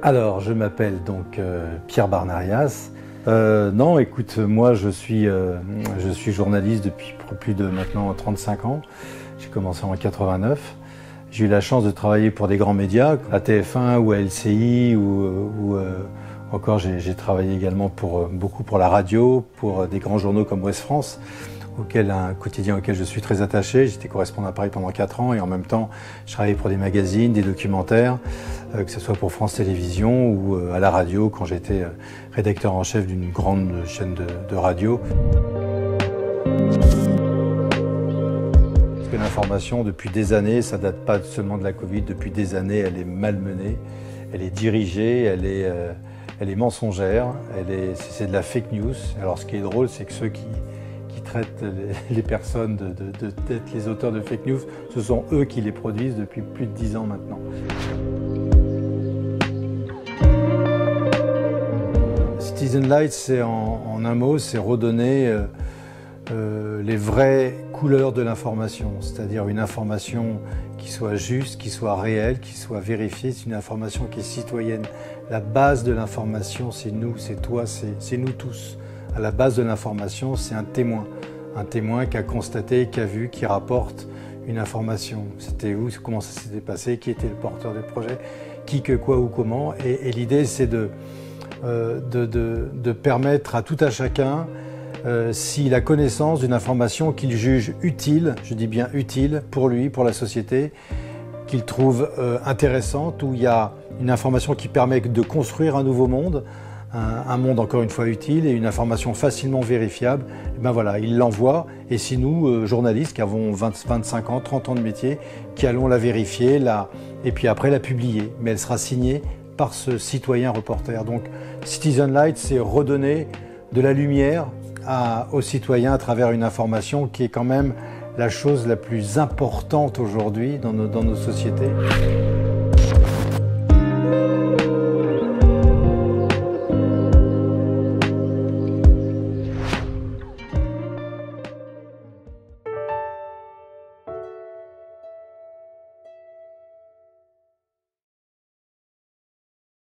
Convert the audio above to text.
Alors, je m'appelle donc Pierre Barnarias. Non, écoute, moi je suis journaliste depuis plus de maintenant 35 ans. J'ai commencé en 89. J'ai eu la chance de travailler pour des grands médias, à TF1 ou à LCI, ou encore j'ai travaillé également beaucoup pour la radio, pour des grands journaux comme Ouest France, un quotidien auquel je suis très attaché. J'étais correspondant à Paris pendant 4 ans et en même temps je travaillais pour des magazines, des documentaires, que ce soit pour France Télévisions ou à la radio quand j'étais rédacteur en chef d'une grande chaîne de radio. Parce que l'information depuis des années, ça date pas seulement de la Covid, depuis des années elle est malmenée, elle est dirigée, elle est mensongère, c'est de la fake news. Alors ce qui est drôle, c'est que ceux qui traitent les personnes d'être les auteurs de fake news, ce sont eux qui les produisent depuis plus de 10 ans maintenant. Citizen Light, c'est en un mot, c'est redonner les vraies couleurs de l'information, c'est-à-dire une information qui soit juste, qui soit réelle, qui soit vérifiée, c'est une information qui est citoyenne. La base de l'information, c'est nous, c'est toi, c'est nous tous. À la base de l'information, c'est un témoin qui a constaté, qui a vu, qui rapporte une information. C'était où, comment ça s'était passé, qui était le porteur du projet, qui, que, quoi ou comment. Et l'idée, c'est de permettre à tout à chacun, s'il a connaissance d'une information qu'il juge utile, je dis bien utile, pour lui, pour la société, qu'il trouve intéressante, où il y a une information qui permet de construire un nouveau monde, un monde encore une fois utile et une information facilement vérifiable, et ben voilà, il l'envoie et c'est nous, journalistes, qui avons 25 ans, 30 ans de métier, qui allons la vérifier et puis après la publier. Mais elle sera signée par ce citoyen reporter. Donc Citizen Light, c'est redonner de la lumière aux citoyens à travers une information qui est quand même la chose la plus importante aujourd'hui dans nos sociétés.